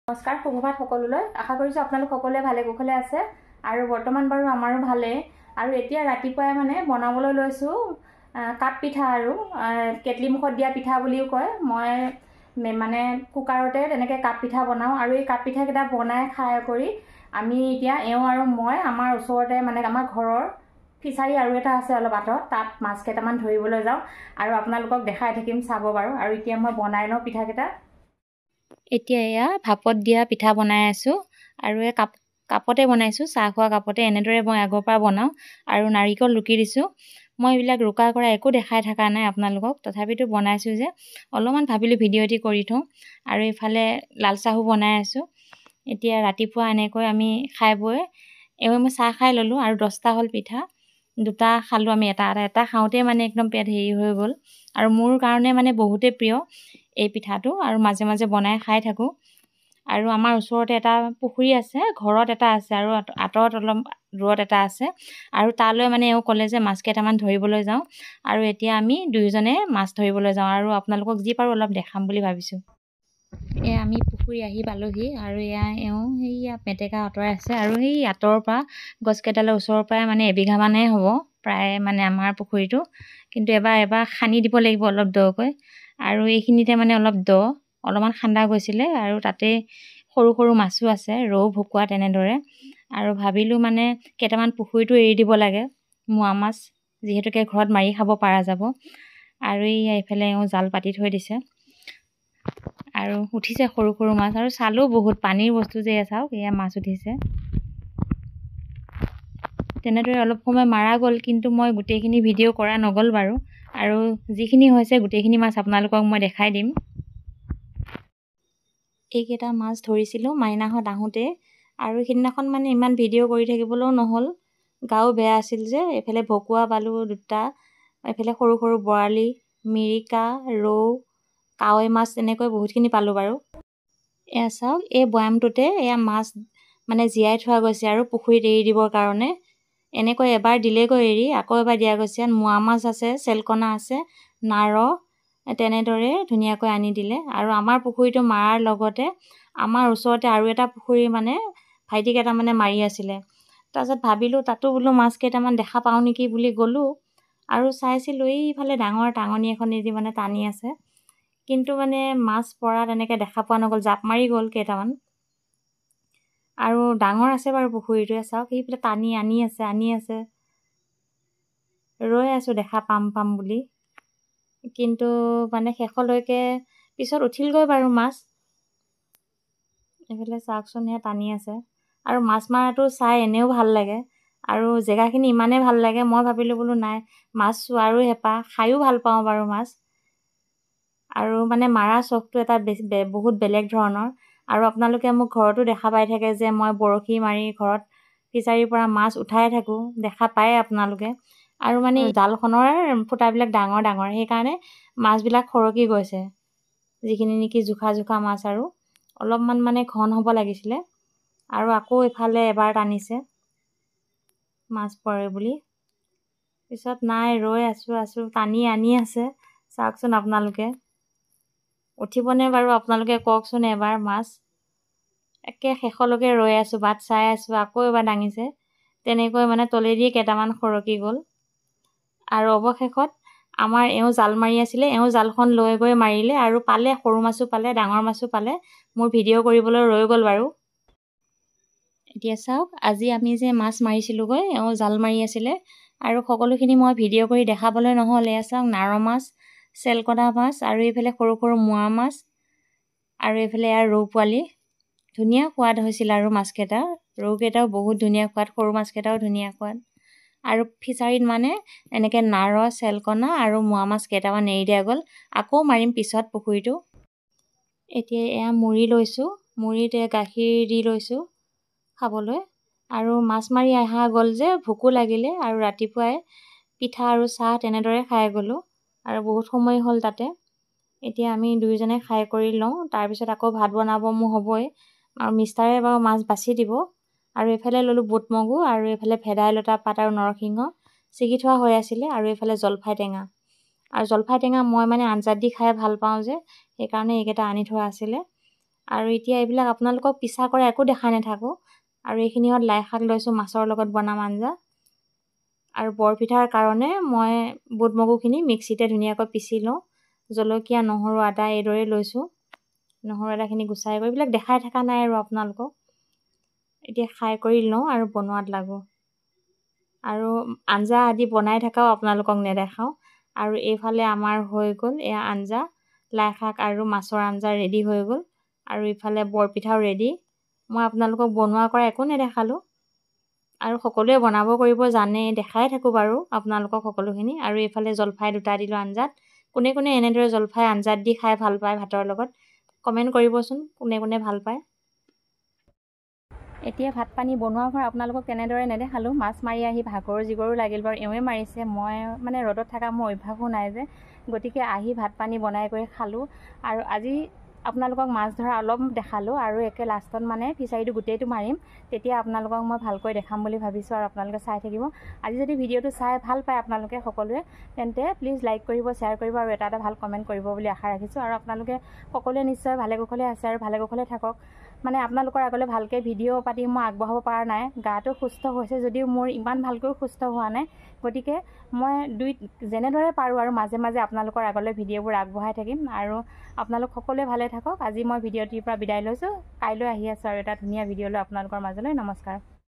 নমস্কাৰ সুপ্ৰভাত সকলোলৈ আশা কৰিছোঁ আপোনালোক সকলোৱে ভালে কুশলে আছে আৰু বৰ্তমান বাৰু আমাৰো ভালে আৰু এতিয়া ৰাতিপুৱাই মানে বনাবলৈ লৈছোঁ কাপ পিঠা আৰু কেটলি মুখত দিয়া পিঠা বুলিও কয় মই মানে কুকাৰতে তেনেকৈ কাপ পিঠা বনাওঁ আৰু এই কাপ পিঠাকেইটা বনাই খাই কৰি আমি এতিয়া এওঁ আৰু মই আমাৰ ওচৰতে মানে আমাৰ ঘৰৰ ফিচাৰী আৰু এটা আছে অলপ আঁতৰত তাত মাছ কেইটামান ধৰিবলৈ যাওঁ আৰু আপোনালোকক দেখাই থাকিম চাব বাৰু আৰু এতিয়া মই বনাই লওঁ পিঠাকেইটা এতিয়া এয়া ভাপত দিয়া পিঠা বনাই আছোঁ আৰু এই কাপতে বনাইছোঁ চাহ খোৱা কাপতে এনেদৰে মই আগৰ পৰা বনাওঁ আৰু নাৰিকল ৰুকি দিছোঁ মই এইবিলাক ৰুকা কৰা একো দেখাই থকা নাই আপোনালোকক তথাপিতো বনাইছোঁ যে অলপমান ভাবিলোঁ ভিডিঅ' এটি কৰি থওঁ আৰু এইফালে লাল চাহো বনাই আছোঁ এতিয়া ৰাতিপুৱা এনেকৈ আমি খাই বৈ মই চাহ খাই ল'লোঁ আৰু 10টা হ'ল পিঠা দুটা খালোঁ আমি এটা খাওঁতে মানে একদম পেট হেৰি হৈ গ'ল আৰু মোৰ কাৰণে মানে বহুতেই প্ৰিয় এই পিঠাটো আৰু মাজে মাজে বনাই খাই থাকোঁ আৰু আমাৰ ওচৰতে এটা পুখুৰী আছে ঘৰত এটা আছে আৰু আঁতৰত অলপ দূৰত এটা আছে আৰু তালৈ মানে এওঁ ক'লে যে মাছ কেইটামান ধৰিবলৈ যাওঁ আৰু এতিয়া আমি দুয়োজনে মাছ ধৰিবলৈ যাওঁ আৰু আপোনালোকক যি পাৰোঁ অলপ দেখাম বুলি ভাবিছোঁ এয়া আমি পুখুৰী আহি পালোহি আৰু এয়া এওঁ সেইয়া মেটেকা আঁতৰাই আছে আৰু সেই আঁতৰৰ পৰা গছকেইডালৰ ওচৰৰ পৰাই মানে এবিঘামানেই হ'ব প্ৰায় মানে আমাৰ পুখুৰীটো কিন্তু এবাৰ খান্দি দিব লাগিব অলপ দকৈ আৰু এইখিনিতে মানে অলপ অলপমান খান্দা গৈছিলে আৰু তাতে সৰু সৰু মাছো আছে ৰৌ ভকুৱা তেনেদৰে আৰু ভাবিলোঁ মানে কেইটামান পুখুৰীটো এৰি দিব লাগে মোৱা মাছ যিহেতুকে ঘৰত মাৰি খাব পৰা যাব আৰু এইফালে এওঁ জাল পাতি থৈ দিছে আৰু উঠিছে সৰু সৰু মাছ আৰু চালোঁ বহুত পানীৰ বস্তু যে চাওক এয়া মাছ উঠিছে তেনেদৰে অলপ সময় মাৰা গ'ল কিন্তু মই গোটেইখিনি ভিডিঅ' কৰা নগ'ল বাৰু আৰু যিখিনি হৈছে গোটেইখিনি মাছ আপোনালোকক মই দেখাই দিম এইকেইটা মাছ ধৰিছিলোঁ মাইনাহঁত আহোঁতে আৰু সেইদিনাখন মানে ইমান ভিডিঅ' কৰি থাকিবলৈও নহ'ল গাও বেয়া আছিল যে এইফালে ভকুৱা পালোঁ দুটা এইফালে সৰু সৰু বৰালি মিৰিকা ৰৌ কাৱৈ মাছ এনেকৈ বহুতখিনি পালোঁ বাৰু এয়া চাওক এই বৈয়ামটোতে এয়া মাছ মানে জীয়াই থোৱা গৈছে আৰু পুখুৰীত এৰি দিবৰ কাৰণে এনেকৈ এবাৰ দিলেগৈ এৰি আকৌ এবাৰ দিয়া গৈছে মোৱা মাছ আছে চেলকণা আছে নাৰ তেনেদৰে ধুনীয়াকৈ আনি দিলে আৰু আমাৰ পুখুৰীটো মাৰাৰ লগতে আমাৰ ওচৰতে আৰু এটা পুখুৰী মানে ভাইটি কেইটামানে মাৰি আছিলে তাৰপিছত ভাবিলোঁ তাতো বোলো মাছ কেইটামান দেখা পাওঁ নেকি বুলি গ'লোঁ আৰু চাইছিলোঁ এইফালে ডাঙৰ টাঙনি এখনেদি মানে টানি আছে কিন্তু মানে মাছ পৰা তেনেকৈ দেখা পোৱা নগ'ল জাপ মাৰি গ'ল কেইটামান আৰু ডাঙৰ আছে বাৰু পুখুৰীটোৱে চাওক সেইফালে টানি আনি আছে ৰৈ আছোঁ দেখা পাম বুলি কিন্তু মানে শেষলৈকে পিছত উঠিলগৈ বাৰু মাছ এইফালে চাওকচোন সেয়া টানি আছে আৰু মাছ মৰাটো চাই এনেও ভাল লাগে আৰু জেগাখিনি ইমানেই ভাল লাগে মই ভাবিলোঁ বোলো নাই মাছ চোৱাৰো হেঁপাহ খায়ো ভাল পাওঁ বাৰু মাছ আৰু মানে মাৰা চখটো এটা বহুত বেলেগ ধৰণৰ আৰু আপোনালোকে মোক ঘৰতো দেখা পাই থাকে যে মই বৰশী মাৰি ঘৰত ফিচাৰীৰ পৰা মাছ উঠাই থাকোঁ দেখা পায় আপোনালোকে আৰু মানে জালখনৰ ফুটাবিলাক ডাঙৰ ডাঙৰ সেইকাৰণে মাছবিলাক সৰকি গৈছে যিখিনি নেকি জোখা মাছ আৰু অলপমান মানে ঘন হ'ব লাগিছিলে আৰু আকৌ ইফালে এবাৰ টানিছে মাছ পৰে বুলি পিছত নাই ৰৈ আছোঁ টানি আনি আছে চাওকচোন আপোনালোকে উঠিবনে বাৰু আপোনালোকে কওকচোন এবাৰ মাছ একে শেষলৈকে ৰৈ আছোঁ বাট চাই আছোঁ আকৌ এবাৰ দাঙিছে তেনেকৈ মানে তলেদি কেইটামান সৰকি গ'ল আৰু অৱশেষত আমাৰ এওঁ জাল মাৰি আছিলে এওঁ জালখন লৈ গৈ মাৰিলে আৰু পালে সৰু মাছো পালে ডাঙৰ মাছো পালে মোৰ ভিডিঅ' কৰিবলৈ ৰৈ গ'ল বাৰু এতিয়া চাওক আজি আমি যে মাছ মাৰিছিলোঁগৈ এওঁ জাল মাৰি আছিলে আৰু সকলোখিনি মই ভিডিঅ' কৰি দেখাবলৈ নহ'ল এয়া চাওক নাৰ মাছ চেলকটা মাছ আৰু এইফালে সৰু সৰু মোৱা মাছ আৰু এইফালে এয়া ৰৌ পোৱালি ধুনীয়া সোৱাদ হৈছিল আৰু মাছকেইটা ৰৌকেইটাও বহুত ধুনীয়া সোৱাদ সৰু মাছকেইটাও ধুনীয়া সোৱাদ আৰু ফিচাৰীত মানে এনেকৈ নাৰ চেলকণা আৰু মোৱা মাছ কেইটামান এৰি দিয়া গ'ল আকৌ মাৰিম পিছত পুখুৰীটো এতিয়া এয়া মুড়ি লৈছোঁ মুড়িত গাখীৰ দি লৈছোঁ খাবলৈ আৰু মাছ মাৰি অহা গ'ল যে ভোকো লাগিলে আৰু ৰাতিপুৱাই পিঠা আৰু চাহ তেনেদৰে খাই গ'লোঁ আৰু বহুত সময় হ'ল তাতে এতিয়া আমি দুয়োজনে খাই কৰি লওঁ তাৰপিছত আকৌ ভাত বনাব মোৰ হ'বই আৰু মিষ্টাৰে বাৰু মাছ বাছি দিব আৰু এইফালে ল'লোঁ বুট মগু আৰু এইফালে ভেদাইলতা পাত আৰু নৰসিংহ ছিগি থোৱা হৈ আছিলে আৰু এইফালে জলফাই টেঙা আৰু জলফাই টেঙা মই মানে আঞ্জাত দি খাই ভাল পাওঁ যে সেইকাৰণে এইকেইটা আনি থোৱা আছিলে আৰু এতিয়া এইবিলাক আপোনালোকক পিছা কৰা একো দেখাই নাথাকোঁ। আৰু এইখিনিত লাই শাক লৈছোঁ মাছৰ লগত বনাম আঞ্জা। আৰু বৰপিঠাৰ কাৰণে মই বুট মগুখিনি মিক্সিতে ধুনীয়াকৈ পিচি লওঁ। জলকীয়া, নহৰু, আদা এইদৰে লৈছোঁ। নহৰু আদাখিনি গুচাই কৰি এইবিলাক দেখাই থকা নাই আৰু আপোনালোকক। এতিয়া খাই কৰি লওঁ আৰু বনোৱাত লাগোঁ। আৰু আঞ্জা আদি বনাই থকাও আপোনালোকক নেদেখাওঁ। আৰু এইফালে আমাৰ হৈ গ'ল এয়া আঞ্জা, লাই শাক আৰু মাছৰ আঞ্জা ৰেডি হৈ গ'ল। আৰু ইফালে বৰপিঠাও ৰেডি। মই আপোনালোকক বনোৱা কৰা একো নেদেখালোঁ। আৰু সকলোৱে বনাব কৰিব জানে, দেখাই থাকোঁ বাৰু আপোনালোকক সকলোখিনি। আৰু এইফালে জলফাই দুটা দিলোঁ আঞ্জাত। কোনে কোনে এনেদৰে জলফাই আঞ্জাত দি খাই ভাল পায় ভাতৰ লগত, কমেণ্ট কৰিবচোন কোনে কোনে ভাল পায়। এতিয়া ভাত পানী বনোৱাৰ পৰা আপোনালোকক তেনেদৰে নেদেখালোঁ। মাছ মাৰি আহি ভাগৰ জিগৰো লাগিল বাৰু, এওঁৱে মাৰিছে। মই মানে ৰ'দত থকা মোৰ অভ্যাসো নাই যে, গতিকে আহি ভাত পানী বনাই কৰি খালোঁ। আৰু আজি আপোনালোকক মাছ ধৰা অলপ দেখালোঁ আৰু একে লাষ্টত মানে ফিচাৰীটো গোটেইটো মাৰিম, তেতিয়া আপোনালোকক মই ভালকৈ দেখাম বুলি ভাবিছোঁ আৰু আপোনালোকে চাই থাকিব। আজি যদি ভিডিঅ'টো চাই ভাল পায় আপোনালোকে সকলোৱে, তেন্তে প্লিজ লাইক কৰিব, শ্বেয়াৰ কৰিব আৰু এটা ভাল কমেণ্ট কৰিব বুলি আশা ৰাখিছোঁ। আৰু আপোনালোকে সকলোৱে নিশ্চয় ভালে কুশলে আছে আৰু ভালে কুশলে থাকক। মানে আপোনালোকৰ আগলৈ ভালকৈ ভিডিঅ' পাতি মই আগবঢ়াব পৰা নাই। গাটো সুস্থ হৈছে যদিও মোৰ ইমান ভালকৈ সুস্থ হোৱা নাই। গতিকে মই যেনেদৰে পাৰোঁ আৰু মাজে মাজে আপোনালোকৰ আগলৈ ভিডিঅ'বোৰ আগবঢ়াই থাকিম। আৰু আপোনালোক সকলোৱে ভালে থাকক। আজি মই ভিডিঅ'টিৰ পৰা বিদায় লৈছোঁ। কাইলৈ আহি আছোঁ আৰু এটা ধুনীয়া ভিডিঅ' লৈ আপোনালোকৰ মাজলৈ। নমস্কাৰ।